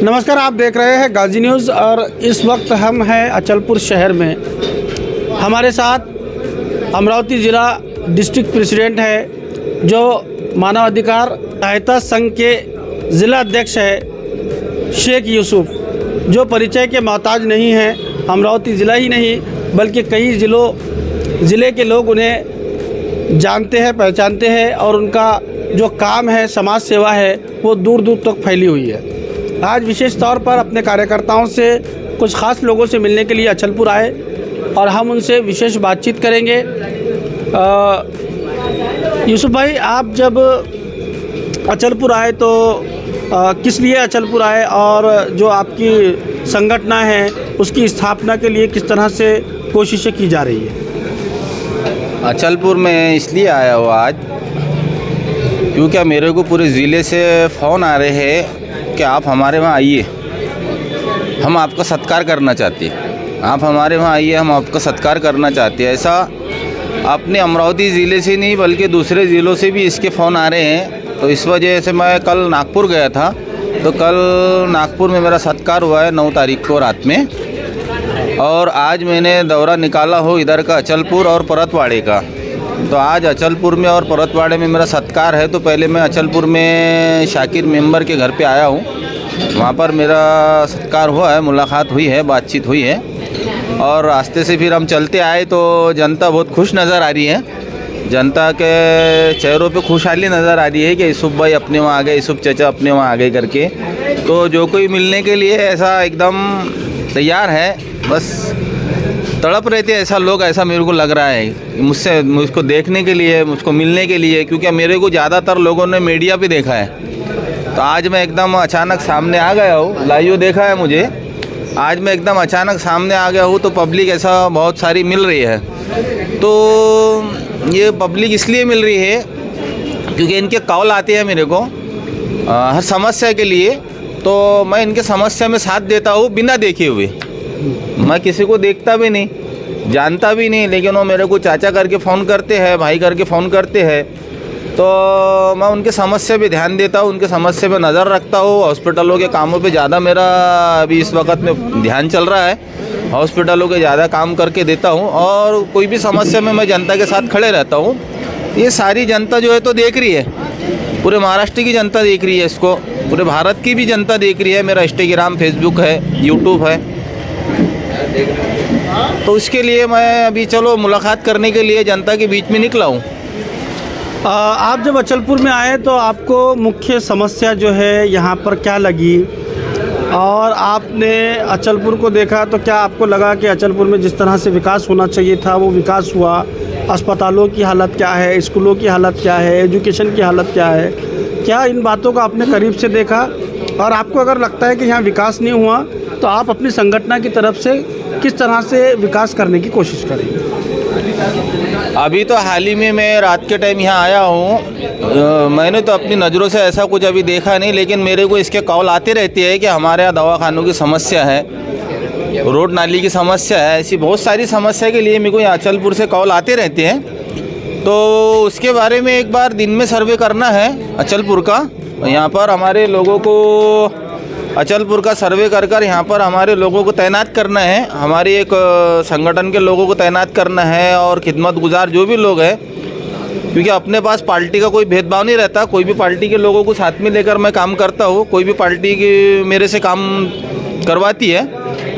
नमस्कार, आप देख रहे हैं गाजी न्यूज़ और इस वक्त हम हैं अचलपुर शहर में। हमारे साथ अमरावती ज़िला डिस्ट्रिक्ट प्रेसिडेंट है जो मानव अधिकार सहायता संघ के ज़िला अध्यक्ष है शेख यूसुफ, जो परिचय के मोहताज नहीं हैं। अमरावती ज़िला ही नहीं बल्कि कई ज़िले के लोग उन्हें जानते हैं, पहचानते हैं और उनका जो काम है, समाज सेवा है, वो दूर दूर तक फैली हुई है। आज विशेष तौर पर अपने कार्यकर्ताओं से, कुछ ख़ास लोगों से मिलने के लिए अचलपुर आए और हम उनसे विशेष बातचीत करेंगे। यूसुफ भाई, आप जब अचलपुर आए तो किस लिए अचलपुर आए और जो आपकी संगठन है उसकी स्थापना के लिए किस तरह से कोशिशें की जा रही है? अचलपुर में इसलिए आया हूँ आज क्योंकि मेरे को पूरे ज़िले से फ़ोन आ रहे हैं कि आप हमारे वहाँ आइए, हम आपका सत्कार करना चाहते हैं। आप हमारे वहाँ आइए, हम आपका सत्कार करना चाहते हैं। ऐसा अपने अमरावती ज़िले से नहीं बल्कि दूसरे ज़िलों से भी इसके फ़ोन आ रहे हैं। तो इस वजह से मैं कल नागपुर गया था, तो कल नागपुर में मेरा सत्कार हुआ है 9 तारीख को रात में, और आज मैंने दौरा निकाला हो इधर का अचलपुर और परतवाड़े का। तो आज अचलपुर में और परतवाड़े में मेरा सत्कार है। तो पहले मैं अचलपुर में शाकिर मेंबर के घर पे आया हूँ, वहाँ पर मेरा सत्कार हुआ है, मुलाकात हुई है, बातचीत हुई है, और रास्ते से फिर हम चलते आए तो जनता बहुत खुश नज़र आ रही है। जनता के चेहरों पे खुशहाली नज़र आ रही है कि यूसुफ भाई अपने वहाँ आ गए, यूसुफ चाचा अपने वहाँ आ गए करके। तो जो कोई मिलने के लिए ऐसा एकदम तैयार है, बस तड़प रहे थे ऐसा लोग, ऐसा मेरे को लग रहा है मुझको देखने के लिए, मुझको मिलने के लिए, क्योंकि मेरे को ज़्यादातर लोगों ने मीडिया पे देखा है। तो आज मैं एकदम अचानक सामने आ गया हूँ, लाइव देखा है मुझे, आज मैं एकदम अचानक सामने आ गया हूँ। तो पब्लिक ऐसा बहुत सारी मिल रही है। तो ये पब्लिक इसलिए मिल रही है क्योंकि इनके कॉल आते हैं मेरे को हर समस्या के लिए। तो मैं इनके समस्या में साथ देता हूँ बिना देखे हुए। मैं किसी को देखता भी नहीं, जानता भी नहीं, लेकिन वो मेरे को चाचा करके फ़ोन करते हैं, भाई करके फ़ोन करते हैं। तो मैं उनके समस्या पे ध्यान देता हूँ, उनके समस्या पे नज़र रखता हूँ। हॉस्पिटलों के कामों पे ज़्यादा मेरा अभी इस वक्त में ध्यान चल रहा है। हॉस्पिटलों के ज़्यादा काम करके देता हूँ और कोई भी समस्या में मैं जनता के साथ खड़े रहता हूँ। ये सारी जनता जो है तो देख रही है, पूरे महाराष्ट्र की जनता देख रही है इसको, पूरे भारत की भी जनता देख रही है। मेरा इंस्टाग्राम, फेसबुक है, यूट्यूब है। तो इसके लिए मैं अभी चलो मुलाकात करने के लिए जनता के बीच में निकला हूँ। आप जब अचलपुर में आए तो आपको मुख्य समस्या जो है यहाँ पर क्या लगी, और आपने अचलपुर को देखा तो क्या आपको लगा कि अचलपुर में जिस तरह से विकास होना चाहिए था वो विकास हुआ? अस्पतालों की हालत क्या है, स्कूलों की हालत क्या है, एजुकेशन की हालत क्या है? क्या इन बातों को आपने करीब से देखा? और आपको अगर लगता है कि यहाँ विकास नहीं हुआ तो आप अपनी संगठन की तरफ से किस तरह से विकास करने की कोशिश करेंगे? अभी तो हाल ही में मैं रात के टाइम यहाँ आया हूँ। मैंने तो अपनी नज़रों से ऐसा कुछ अभी देखा नहीं, लेकिन मेरे को इसके कॉल आते रहते हैं कि हमारे यहाँ दवाखानों की समस्या है, रोड नाली की समस्या है, ऐसी बहुत सारी समस्या के लिए मेरे को यहाँ अचलपुर से कॉल आते रहते हैं। तो उसके बारे में एक बार दिन में सर्वे करना है अचलपुर का। यहाँ पर हमारे लोगों को अचलपुर का सर्वे कर यहाँ पर हमारे लोगों को तैनात करना है, हमारी एक संगठन के लोगों को तैनात करना है, और खिदमत गुजार जो भी लोग हैं, क्योंकि अपने पास पार्टी का कोई भेदभाव नहीं रहता। कोई भी पार्टी के लोगों को साथ में लेकर मैं काम करता हूँ। कोई भी पार्टी की मेरे से काम करवाती है,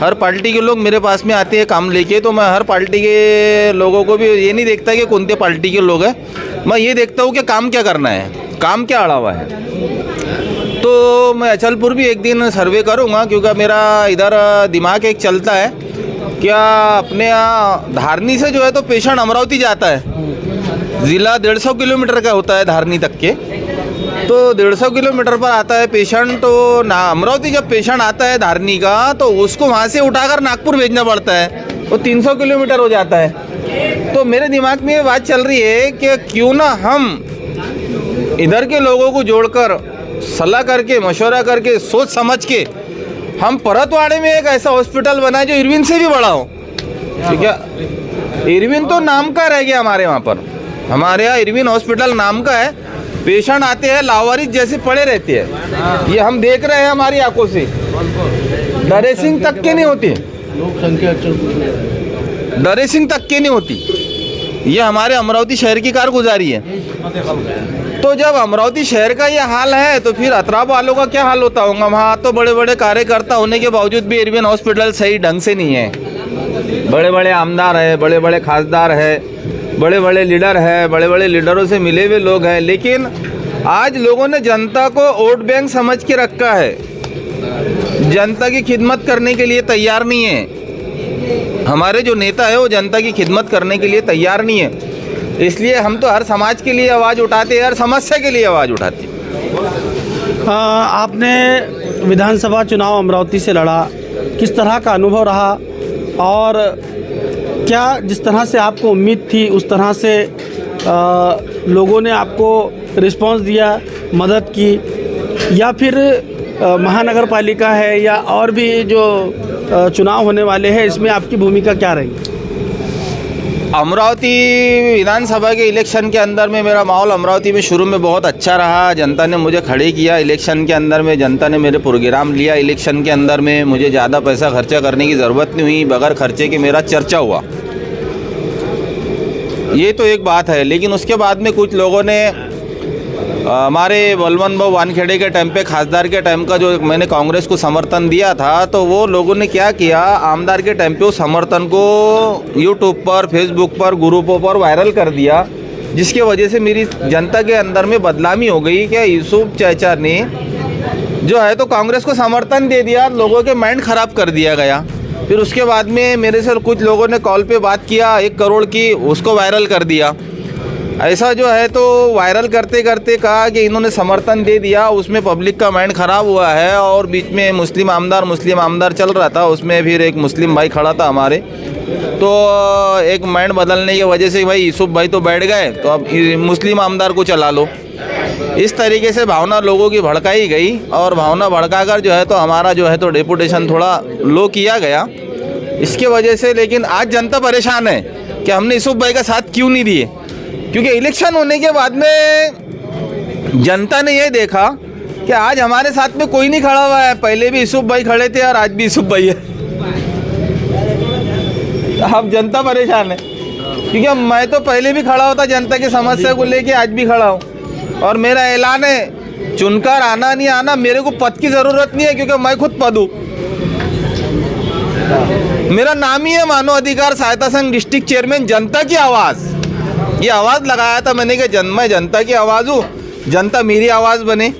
हर पार्टी के लोग मेरे पास में आते हैं काम लेके। तो मैं हर पार्टी के लोगों को भी ये नहीं देखता कि कौन से पार्टी के लोग हैं, मैं ये देखता हूँ कि काम क्या करना है, काम क्या अड़ा हुआ है। तो मैं अचलपुर भी एक दिन सर्वे करूँगा, क्योंकि मेरा इधर दिमाग एक चलता है क्या अपने यहाँ धारनी से जो है तो पेशेंट अमरावती जाता है। ज़िला 150 किलोमीटर का होता है धारनी तक के, तो 150 किलोमीटर पर आता है पेशेंट। तो ना अमरावती जब पेशेंट आता है धारनी का तो उसको वहाँ से उठाकर नागपुर भेजना पड़ता है, वो 300 किलोमीटर हो जाता है। तो मेरे दिमाग में ये बात चल रही है कि क्यों ना हम इधर के लोगों को जोड़कर, सलाह करके, मशवरा करके, सोच समझ के हम परतवाड़े में एक ऐसा हॉस्पिटल बनाए जो इरविन से भी बड़ा हो। ठीक है, इरविन तो नाम का रह गया हमारे वहाँ पर, हमारे यहाँ इरविन हॉस्पिटल नाम का है। पेशेंट आते हैं लावारिस जैसे पड़े रहते हैं, ये हम देख रहे हैं हमारी आंखों से। ड्रेसिंग तक के नहीं होती, लोक संख्या ड्रेसिंग तक के नहीं होती। ये हमारे अमरावती शहर की कारगुजारी है। तो जब अमरावती शहर का ये हाल है तो फिर अतराफ वालों का क्या हाल होता होगा। वहाँ तो बड़े बड़े कार्यकर्ता होने के बावजूद भी एरविन हॉस्पिटल सही ढंग से नहीं है। बड़े बड़े आमदार है, बड़े बड़े खासदार है, बड़े बड़े लीडर है, बड़े बड़े लीडरों से मिले हुए लोग हैं, लेकिन आज लोगों ने जनता को वोट बैंक समझ के रखा है। जनता की खिदमत करने के लिए तैयार नहीं है। हमारे जो नेता है वो जनता की खिदमत करने के लिए तैयार नहीं है। इसलिए हम तो हर समाज के लिए आवाज़ उठाते हैं, हर समस्या के लिए आवाज़ उठाते हैं। आपने विधानसभा चुनाव अमरावती से लड़ा, किस तरह का अनुभव रहा और क्या जिस तरह से आपको उम्मीद थी उस तरह से लोगों ने आपको रिस्पांस दिया, मदद की, या फिर महानगर पालिका है या और भी जो चुनाव होने वाले हैं इसमें आपकी भूमिका क्या रही? अमरावती विधानसभा के इलेक्शन के अंदर में मेरा माहौल अमरावती में शुरू में बहुत अच्छा रहा। जनता ने मुझे खड़े किया इलेक्शन के अंदर में, जनता ने मेरे प्रोग्राम लिया इलेक्शन के अंदर में। मुझे ज़्यादा पैसा खर्चा करने की ज़रूरत नहीं हुई, बगैर खर्चे के मेरा चर्चा हुआ। ये तो एक बात है। लेकिन उसके बाद में कुछ लोगों ने हमारे बलवंत भाऊ वानखेड़े के टाइम पे, खासदार के टाइम का जो मैंने कांग्रेस को समर्थन दिया था, तो वो लोगों ने क्या किया, आमदार के टाइम पे उस समर्थन को यूट्यूब पर, फेसबुक पर, ग्रुपों पर वायरल कर दिया, जिसके वजह से मेरी जनता के अंदर में बदनामी हो गई कि यूसुफ चाचा ने जो है तो कांग्रेस को समर्थन दे दिया। लोगों के माइंड ख़राब कर दिया गया। फिर उसके बाद में मेरे से कुछ लोगों ने कॉल पे बात किया 1 करोड़ की, उसको वायरल कर दिया। ऐसा जो है तो वायरल करते करते कहा कि इन्होंने समर्थन दे दिया, उसमें पब्लिक का माइंड ख़राब हुआ है। और बीच में मुस्लिम आमदार चल रहा था, उसमें फिर एक मुस्लिम भाई खड़ा था हमारे, तो एक माइंड बदलने की वजह से भाई यूसुफ भाई तो बैठ गए तो अब मुस्लिम आमदार को चला लो। इस तरीके से भावना लोगों की भड़काई गई और भावना भड़काकर जो है तो हमारा जो है तो रेपुटेशन थोड़ा लो किया गया इसके वजह से। लेकिन आज जनता परेशान है कि हमने यूसुफ भाई का साथ क्यों नहीं दिए, क्योंकि इलेक्शन होने के बाद में जनता ने ये देखा कि आज हमारे साथ में कोई नहीं खड़ा हुआ है। पहले भी यूसुफ भाई खड़े थे और आज भी यूसुफ भाई है। अब जनता परेशान है, क्योंकि मैं तो पहले भी खड़ा होता जनता की समस्या को लेके, आज भी खड़ा हूँ। और मेरा ऐलान है, चुनकर आना नहीं आना, मेरे को पद की ज़रूरत नहीं है, क्योंकि मैं खुद पद हूँ। मेरा नाम ही है मानव अधिकार सहायता संघ डिस्ट्रिक्ट चेयरमैन, जनता की आवाज़। ये आवाज़ लगाया था मैंने कि मैं जनता की आवाज़ हूँ, जनता मेरी आवाज़ बने।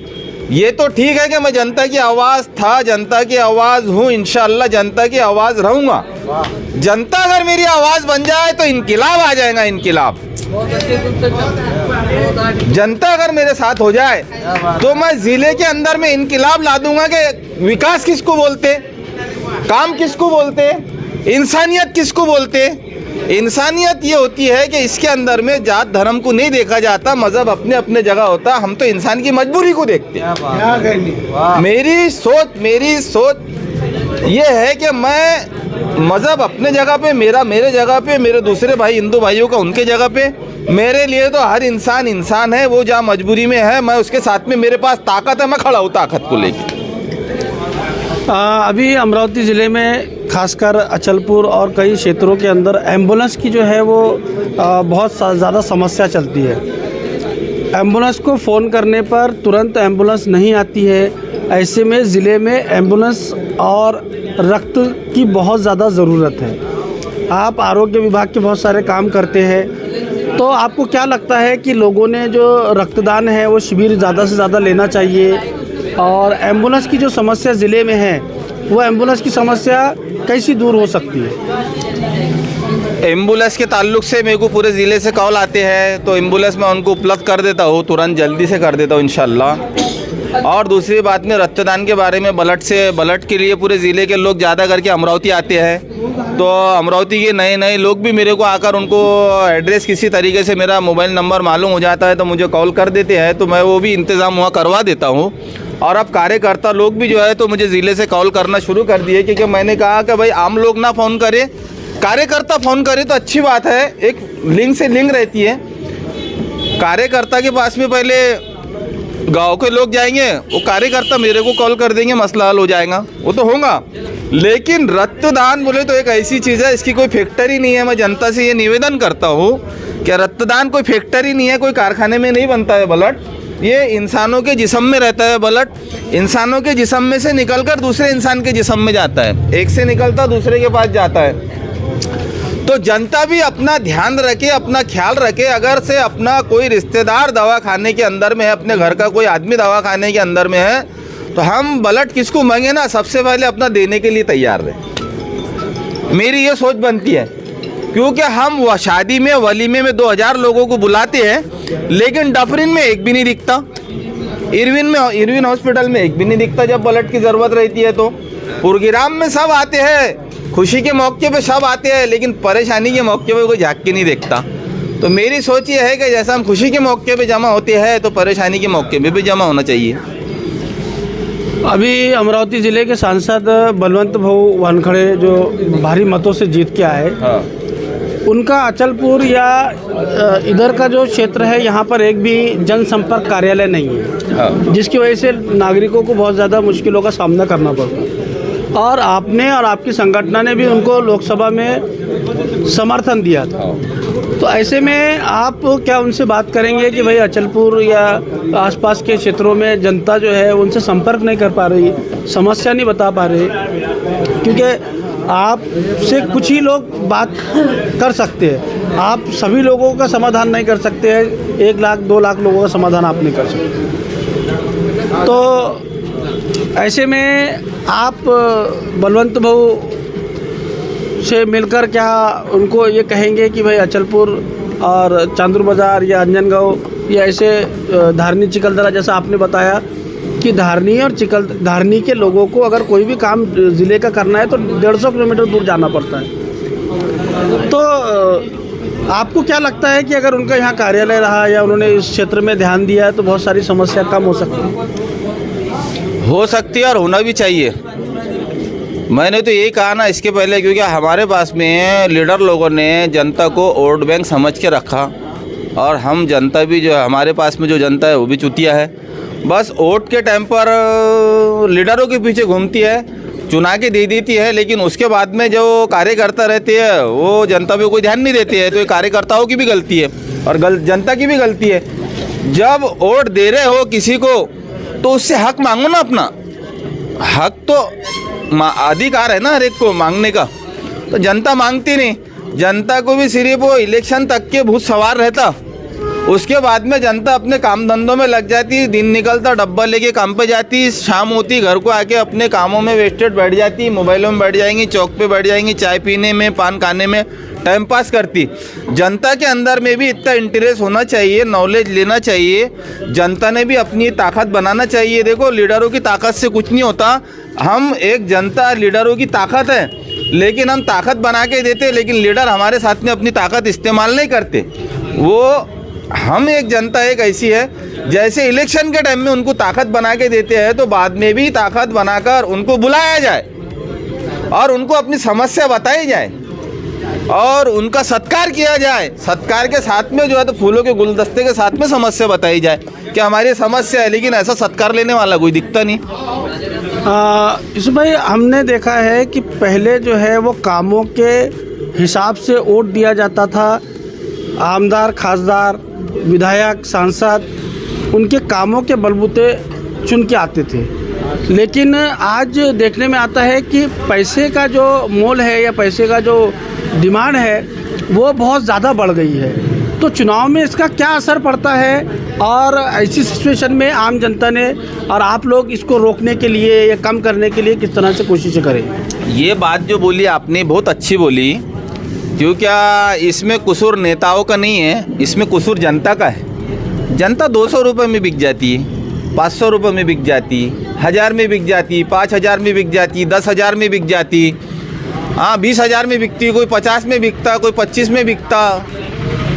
ये तो ठीक है कि मैं जनता की आवाज़ था, जनता की आवाज़ हूँ, इंशाअल्लाह जनता की आवाज़ रहूँगा। जनता अगर मेरी आवाज़ बन जाए तो इनकिलाब आ जाएगा, इनकिलाब। जनता अगर मेरे साथ हो जाए तो मैं ज़िले के अंदर में इनकिलाब ला दूंगा कि विकास किसको बोलते, काम किसको बोलते, इंसानियत किसको बोलते। इंसानियत ये होती है कि इसके अंदर में जात धर्म को नहीं देखा जाता, मज़हब अपने अपने जगह होता, हम तो इंसान की मजबूरी को देखते हैं। मेरी सोच ये है कि मैं मज़हब अपने जगह पे, मेरे जगह पे, मेरे दूसरे भाई हिंदू भाइयों का उनके जगह पे, मेरे लिए तो हर इंसान है। वो जहाँ मजबूरी में है मैं उसके साथ में, मेरे पास ताकत है, मैं खड़ा हूँ ताकत को लेकर। अभी अमरावती ज़िले में खासकर अचलपुर और कई क्षेत्रों के अंदर एम्बुलेंस की जो है वो बहुत ज़्यादा समस्या चलती है। एम्बुलेंस को फ़ोन करने पर तुरंत एम्बुलेंस नहीं आती है। ऐसे में ज़िले में एम्बुलेंस और रक्त की बहुत ज़्यादा ज़रूरत है। आप आरोग्य विभाग के बहुत सारे काम करते हैं, तो आपको क्या लगता है कि लोगों ने जो रक्तदान है वो शिविर ज़्यादा से ज़्यादा लेना चाहिए? और एम्बुलेंस की जो समस्या ज़िले में है वो एम्बुलेंस की समस्या कैसी दूर हो सकती है? एम्बुलेंस के ताल्लुक से मेरे को पूरे ज़िले से कॉल आते हैं, तो एम्बुलेंस मैं उनको उपलब्ध कर देता हूँ, तुरंत जल्दी से कर देता हूँ इंशाल्लाह। और दूसरी बात में रक्तदान के बारे में, ब्लड के लिए पूरे ज़िले के लोग ज़्यादा करके अमरावती आते हैं। तो अमरावती के नए लोग भी मेरे को आकर उनको एड्रेस किसी तरीके से, मेरा मोबाइल नंबर मालूम हो जाता है तो मुझे कॉल कर देते हैं, तो मैं वो भी इंतज़ाम वहाँ करवा देता हूँ। और अब कार्यकर्ता लोग भी जो है तो मुझे ज़िले से कॉल करना शुरू कर दिए, क्योंकि मैंने कहा कि भाई आम लोग ना फ़ोन करें, कार्यकर्ता फ़ोन करे तो अच्छी बात है। एक लिंक से लिंक रहती है। कार्यकर्ता के पास में पहले गांव के लोग जाएंगे, वो कार्यकर्ता मेरे को कॉल कर देंगे, मसला हल हो जाएगा, वो तो होगा। लेकिन रक्तदान बोले तो एक ऐसी चीज़ है, इसकी कोई फैक्ट्री नहीं है। मैं जनता से ये निवेदन करता हूँ कि रक्तदान कोई फैक्ट्री नहीं है, कोई कारखाने में नहीं बनता है ब्लड। ये इंसानों के जिस्म में रहता है ब्लड, इंसानों के जिस्म में से निकलकर दूसरे इंसान के जिस्म में जाता है, एक से निकलता दूसरे के पास जाता है। तो जनता भी अपना ध्यान रखे, अपना ख्याल रखे। अगर से अपना कोई रिश्तेदार दवा खाने के अंदर में है, अपने घर का कोई आदमी दवा खाने के अंदर में है, तो हम ब्लड किसको मांगे ना, सबसे पहले अपना देने के लिए तैयार रहे। मेरी ये सोच बनती है, क्योंकि हम वह शादी में, वलीमे में 2000 लोगों को बुलाते हैं, लेकिन डफरिन में एक भी नहीं दिखता, इरविन हॉस्पिटल में एक भी नहीं दिखता जब ब्लड की ज़रूरत रहती है। तो प्रोग्राम में सब आते हैं, खुशी के मौके पे सब आते हैं, लेकिन परेशानी के मौके पे कोई झाँक के नहीं देखता। तो मेरी सोच ये है कि जैसा हम खुशी के मौके पे जमा होते हैं, तो परेशानी के मौके पे भी जमा होना चाहिए। अभी अमरावती ज़िले के सांसद बलवंत भाऊ वानखड़े जो भारी मतों से जीत के आए, हाँ। उनका अचलपुर या इधर का जो क्षेत्र है, यहाँ पर एक भी जनसंपर्क कार्यालय नहीं है, हाँ। जिसकी वजह से नागरिकों को बहुत ज़्यादा मुश्किलों का सामना करना पड़ता है। और आपने और आपकी संगठन ने भी उनको लोकसभा में समर्थन दिया था। तो ऐसे में आप क्या उनसे बात करेंगे कि भाई अचलपुर या आसपास के क्षेत्रों में जनता जो है उनसे संपर्क नहीं कर पा रही, समस्या नहीं बता पा रही, क्योंकि आपसे कुछ ही लोग बात कर सकते हैं, आप सभी लोगों का समाधान नहीं कर सकते हैं। 1 लाख 2 लाख लोगों का समाधान आप नहीं कर सकते। तो ऐसे में आप बलवंत भाऊ से मिलकर क्या उनको ये कहेंगे कि भाई अचलपुर और चांदूर बाज़ार या अंजनगांव या ऐसे धारनी चिकलदरा, जैसा आपने बताया कि धारनी और धारनी के लोगों को अगर कोई भी काम ज़िले का करना है तो 150 किलोमीटर दूर जाना पड़ता है। तो आपको क्या लगता है कि अगर उनका यहाँ कार्यालय रहा या उन्होंने इस क्षेत्र में ध्यान दिया है तो बहुत सारी समस्या कम हो सकती है और होना भी चाहिए। मैंने तो यही कहा ना इसके पहले, क्योंकि हमारे पास में लीडर लोगों ने जनता को वोट बैंक समझ के रखा, और हम जनता भी जो है, हमारे पास में जो जनता है वो भी चुतिया है। बस वोट के टाइम पर लीडरों के पीछे घूमती है, चुना के दे देती है, लेकिन उसके बाद में जो कार्यकर्ता रहते हैं वो जनता पे कोई ध्यान नहीं देते हैं। तो ये कार्यकर्ताओं की भी गलती है और जनता की भी गलती है। जब वोट दे रहे हो किसी को तो उससे हक मांगो ना, अपना हक तो अधिकार है ना हर एक को मांगने का। तो जनता मांगती नहीं, जनता को भी सिर्फ वो इलेक्शन तक के भूत सवार रहता, उसके बाद में जनता अपने काम धंधों में लग जाती, दिन निकलता डब्बा लेके काम पे जाती, शाम होती घर को आके अपने कामों में वेस्टेड बैठ जाती, मोबाइलों में बैठ जाएंगी, चौक पे बैठ जाएंगी, चाय पीने में, पान खाने में टाइम पास करती। जनता के अंदर में भी इतना इंटरेस्ट होना चाहिए, नॉलेज लेना चाहिए, जनता ने भी अपनी ताकत बनाना चाहिए। देखो लीडरों की ताकत से कुछ नहीं होता, हम एक जनता लीडरों की ताकत है, लेकिन हम ताकत बना के देते, लेकिन लीडर हमारे साथ में अपनी ताकत इस्तेमाल नहीं करते। वो हम एक जनता एक ऐसी है, जैसे इलेक्शन के टाइम में उनको ताकत बना के देते हैं, तो बाद में भी ताकत बनाकर उनको बुलाया जाए और उनको अपनी समस्या बताई जाए और उनका सत्कार किया जाए। सत्कार के साथ में जो है तो फूलों के गुलदस्ते के साथ में समस्या बताई जाए कि हमारी समस्या है, लेकिन ऐसा सत्कार लेने वाला कोई दिखता नहीं। इस भाई हमने देखा है कि पहले जो है वो कामों के हिसाब से वोट दिया जाता था, आमदार, खासदार, विधायक, सांसद उनके कामों के बलबूते चुन के आते थे। लेकिन आज देखने में आता है कि पैसे का जो मोल है या पैसे का जो डिमांड है वो बहुत ज़्यादा बढ़ गई है। तो चुनाव में इसका क्या असर पड़ता है, और ऐसी सिचुएशन में आम जनता ने और आप लोग इसको रोकने के लिए या कम करने के लिए किस तरह से कोशिशें करें? ये बात जो बोली आपने बहुत अच्छी बोली, क्योंकि इसमें कसूर नेताओं का नहीं है, इसमें कसूर जनता का है। जनता 200 रुपये में बिक जाती है, 500 रुपये में बिक जाती, 1000 में बिक जाती, 5000 में बिक जाती, 10,000 में बिक जाती, हाँ 20,000 में बिकती, कोई 50 में बिकता, कोई 25 में बिकता।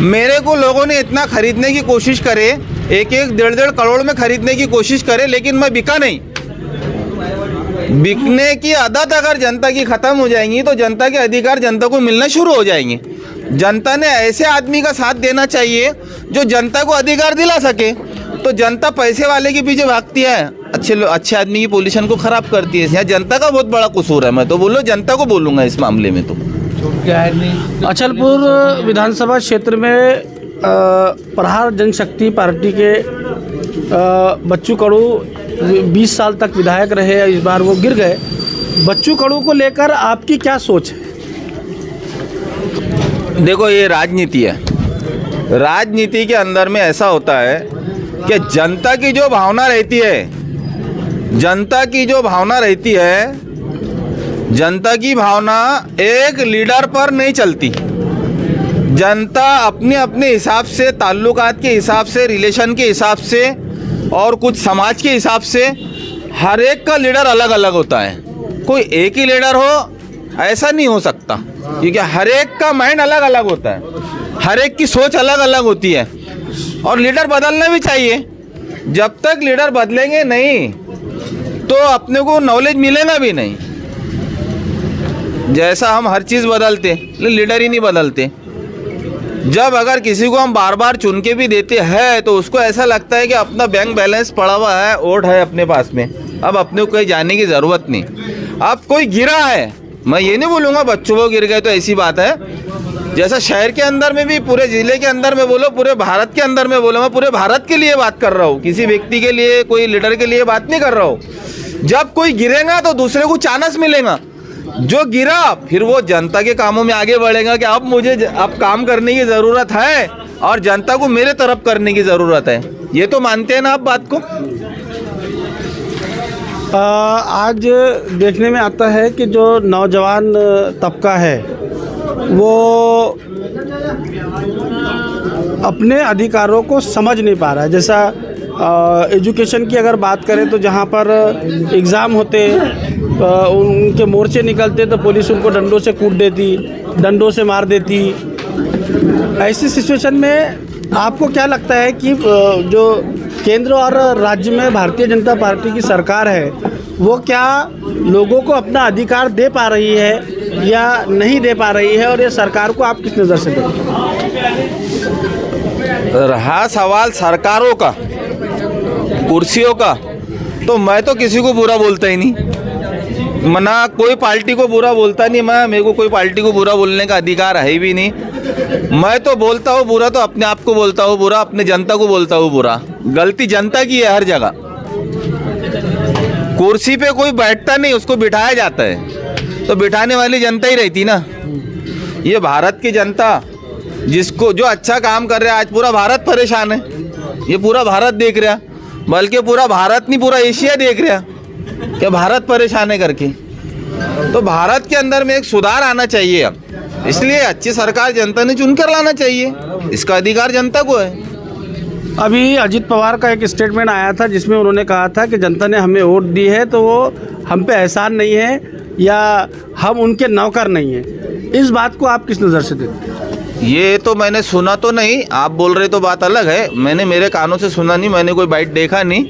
मेरे को लोगों ने इतना खरीदने की कोशिश करे, 1-1, 1.5 करोड़ में खरीदने की कोशिश करे, लेकिन मैं बिका नहीं। बिकने की आदत अगर जनता की ख़त्म हो जाएंगी तो जनता के अधिकार जनता को मिलना शुरू हो जाएंगे। जनता ने ऐसे आदमी का साथ देना चाहिए जो जनता को अधिकार दिला सके। तो जनता पैसे वाले के पीछे भागती है, अच्छे आदमी की पोजीशन को खराब करती है। यहाँ जनता का बहुत बड़ा कसूर है। मैं तो बोलो जनता को बोलूँगा इस मामले में। तो अचलपुर विधानसभा क्षेत्र में प्रहार जनशक्ति पार्टी के बच्चू कड़ू 20 साल तक विधायक रहे, इस बार वो गिर गए। बच्चू कड़ू को लेकर आपकी क्या सोच है? देखो, ये राजनीति है। राजनीति के अंदर में ऐसा होता है कि जनता की जो भावना रहती है, जनता की जो भावना रहती है, जनता की भावना एक लीडर पर नहीं चलती। जनता अपने अपने हिसाब से, ताल्लुकात के हिसाब से, रिलेशन के हिसाब से और कुछ समाज के हिसाब से हर एक का लीडर अलग अलग होता है। कोई एक ही लीडर हो ऐसा नहीं हो सकता, क्योंकि हर एक का माइंड अलग अलग होता है, हर एक की सोच अलग अलग होती है। और लीडर बदलना भी चाहिए। जब तक लीडर बदलेंगे नहीं तो अपने को नॉलेज मिलेगा भी नहीं। जैसा हम हर चीज़ बदलते, लेकिन लीडर ही नहीं बदलते। जब अगर किसी को हम बार बार चुन के भी देते हैं तो उसको ऐसा लगता है कि अपना बैंक बैलेंस पड़ा हुआ है, वोट है अपने पास में, अब अपने को कहीं जाने की ज़रूरत नहीं। अब कोई गिरा है, मैं ये नहीं बोलूँगा बच्चों को गिर गए तो ऐसी बात है। जैसा शहर के अंदर में भी, पूरे ज़िले के अंदर में बोलो, पूरे भारत के अंदर में बोलो, मैं पूरे भारत के लिए बात कर रहा हूँ, किसी व्यक्ति के लिए, कोई लीडर के लिए बात नहीं कर रहा हूँ। जब कोई गिरेगा तो दूसरे को चांस मिलेगा। जो गिरा फिर वो जनता के कामों में आगे बढ़ेगा कि अब मुझे अब काम करने की ज़रूरत है और जनता को मेरे तरफ करने की ज़रूरत है। ये तो मानते हैं ना आप बात को? आज देखने में आता है कि जो नौजवान तबका है वो अपने अधिकारों को समझ नहीं पा रहा है। जैसा एजुकेशन की अगर बात करें तो जहाँ पर एग्ज़ाम होते, उनके मोर्चे निकलते तो पुलिस उनको डंडों से कूट देती, डंडों से मार देती। ऐसी सिचुएशन में आपको क्या लगता है कि जो केंद्र और राज्य में भारतीय जनता पार्टी की सरकार है वो क्या लोगों को अपना अधिकार दे पा रही है या नहीं दे पा रही है, और ये सरकार को आप किस नज़र से देखते हैं? रहा सवाल सरकारों का, कुर्सियों का, तो मैं तो किसी को बुरा बोलता ही नहीं, मना कोई पार्टी को बुरा बोलता नहीं। मेरे को कोई पार्टी को बुरा बोलने का अधिकार है भी नहीं। मैं तो बोलता हूँ बुरा तो अपने आप को बोलता हूँ बुरा, अपने जनता को बोलता हूँ बुरा। गलती जनता की है हर जगह। कुर्सी पे कोई बैठता नहीं, उसको बिठाया जाता है, तो बिठाने वाली जनता ही रहती ना। ये भारत की जनता जिसको जो अच्छा काम कर रहा है, आज पूरा भारत परेशान है। ये पूरा भारत देख रहा, बल्कि पूरा भारत नहीं, पूरा एशिया देख रहा कि भारत परेशान है करके। तो भारत के अंदर में एक सुधार आना चाहिए अब, इसलिए अच्छी सरकार जनता ने चुनकर लाना चाहिए, इसका अधिकार जनता को है। अभी अजीत पवार का एक स्टेटमेंट आया था जिसमें उन्होंने कहा था कि जनता ने हमें वोट दी है तो वो हम पे एहसान नहीं है या हम उनके नौकर नहीं हैं। इस बात को आप किस नज़र से देखते हैं? ये तो मैंने सुना तो नहीं, आप बोल रहे तो बात अलग है। मैंने मेरे कानों से सुना नहीं, मैंने कोई बाइट देखा नहीं,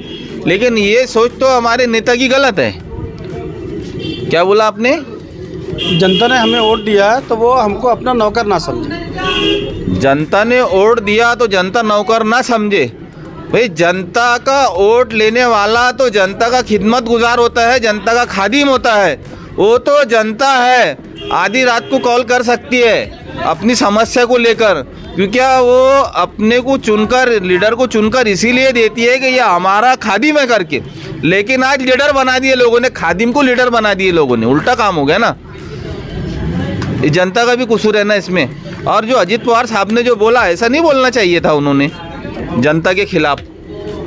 लेकिन ये सोच तो हमारे नेता की गलत है। क्या बोला आपने? जनता ने हमें वोट दिया तो वो हमको अपना नौकर ना समझे। जनता ने वोट दिया तो जनता नौकर ना समझे। भाई जनता का वोट लेने वाला तो जनता का खिदमत गुजार होता है, जनता का खादिम होता है। वो तो जनता है, आधी रात को कॉल कर सकती है अपनी समस्या को लेकर, क्योंकि वो अपने को चुनकर, लीडर को चुनकर इसीलिए देती है कि ये हमारा खादिम है करके। लेकिन आज लीडर बना दिए लोगों ने, खादिम को लीडर बना दिए लोगों ने। उल्टा काम हो गया ना, जनता का भी कसूर है ना इसमें। और जो अजीत पवार साहब ने जो बोला, ऐसा नहीं बोलना चाहिए था उन्होंने जनता के खिलाफ,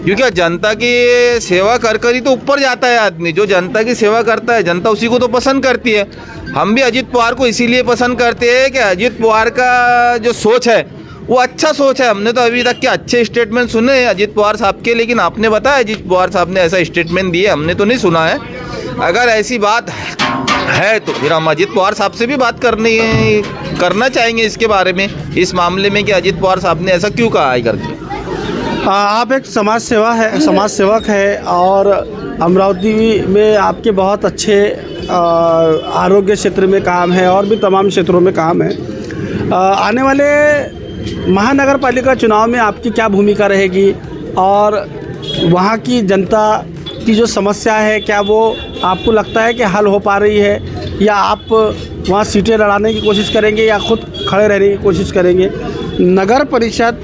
क्योंकि जनता की सेवा कर कर ही तो ऊपर जाता है आदमी। जो जनता की सेवा करता है, जनता उसी को तो पसंद करती है। हम भी अजीत पवार को इसीलिए पसंद करते हैं कि अजीत पवार का जो सोच है वो अच्छा सोच है। हमने तो अभी तक के अच्छे स्टेटमेंट सुने हैं अजीत पवार साहब के, लेकिन आपने बताया अजीत पवार साहब ने ऐसा स्टेटमेंट दिए, हमने तो नहीं सुना है। अगर ऐसी बात है तो फिर हम अजीत पवार साहब से भी बात करना चाहेंगे इसके बारे में, इस मामले में कि अजीत पवार साहब ने ऐसा क्यों कहा है करके। आप एक समाज सेवक है और अमरावती में आपके बहुत अच्छे आरोग्य क्षेत्र में काम है और भी तमाम क्षेत्रों में काम है। आने वाले महानगर पालिका चुनाव में आपकी क्या भूमिका रहेगी? और वहाँ की जनता की जो समस्या है, क्या वो आपको लगता है कि हल हो पा रही है, या आप वहाँ सीटें लड़ाने की कोशिश करेंगे या खुद खड़े रहने की कोशिश करेंगे? नगर परिषद,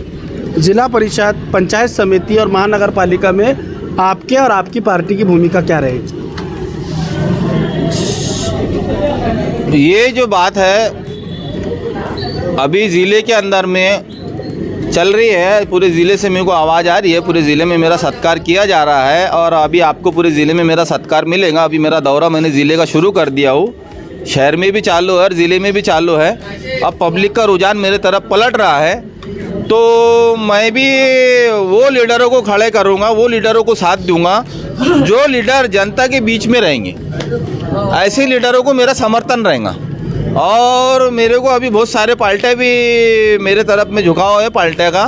ज़िला परिषद, पंचायत समिति और महानगर पालिका में आपके और आपकी पार्टी की भूमिका क्या रहेगी? ये जो बात है अभी ज़िले के अंदर में चल रही है, पूरे ज़िले से मेरे को आवाज़ आ रही है, पूरे ज़िले में मेरा सत्कार किया जा रहा है और अभी आपको पूरे ज़िले में मेरा सत्कार मिलेगा। अभी मेरा दौरा मैंने ज़िले का शुरू कर दिया हूँ, शहर में भी चालू है और ज़िले में भी चालू है। अब पब्लिक का रुझान मेरे तरफ पलट रहा है, तो मैं भी वो लीडरों को खड़े करूँगा, वो लीडरों को साथ दूँगा जो लीडर जनता के बीच में रहेंगे। ऐसे लीडरों को मेरा समर्थन रहेगा। और मेरे को अभी बहुत सारे पार्टियाँ भी मेरे तरफ में झुकाव है पार्टियाँ का,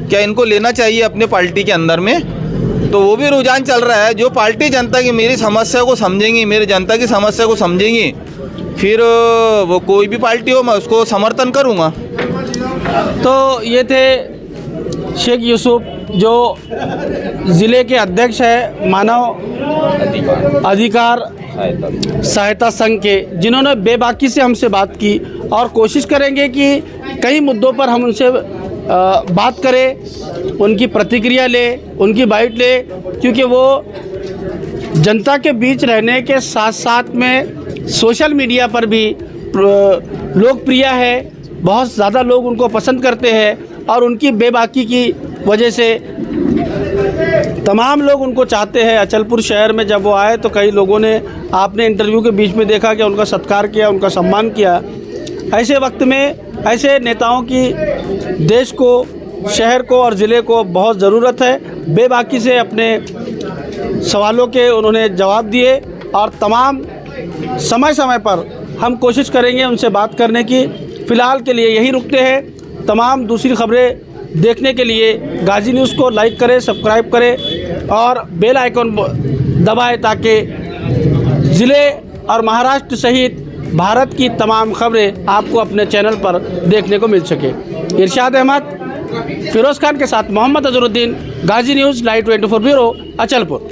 क्या इनको लेना चाहिए अपने पार्टी के अंदर में, तो वो भी रुझान चल रहा है। जो पार्टी जनता की मेरी समस्या को समझेंगी, मेरे जनता की समस्या को समझेंगी, फिर वो कोई भी पार्टी हो मैं उसको समर्थन करूँगा। तो ये थे शेख यूसुफ जो ज़िले के अध्यक्ष है मानव अधिकार सहायता संघ के, जिन्होंने बेबाकी से हमसे बात की और कोशिश करेंगे कि कई मुद्दों पर हम उनसे बात करें, उनकी प्रतिक्रिया ले, उनकी बाइट ले, क्योंकि वो जनता के बीच रहने के साथ साथ में सोशल मीडिया पर भी लोकप्रिय है। बहुत ज़्यादा लोग उनको पसंद करते हैं और उनकी बेबाकी की वजह से तमाम लोग उनको चाहते हैं। अचलपुर शहर में जब वो आए तो कई लोगों ने, आपने इंटरव्यू के बीच में देखा कि उनका सत्कार किया, उनका सम्मान किया। ऐसे वक्त में ऐसे नेताओं की देश को, शहर को और ज़िले को बहुत ज़रूरत है। बेबाकी से अपने सवालों के उन्होंने जवाब दिए और तमाम समय समय पर हम कोशिश करेंगे उनसे बात करने की। फ़िलहाल के लिए यहीं रुकते हैं। तमाम दूसरी खबरें देखने के लिए गाजी न्यूज़ को लाइक करें, सब्सक्राइब करें और बेल आइकन दबाएं ताकि ज़िले और महाराष्ट्र सहित भारत की तमाम खबरें आपको अपने चैनल पर देखने को मिल सके। इरशाद अहमद, फिरोज़ खान के साथ मोहम्मद अजहरुद्दीन, गाजी न्यूज़ लाइव 24 ब्यूरो, अचलपुर।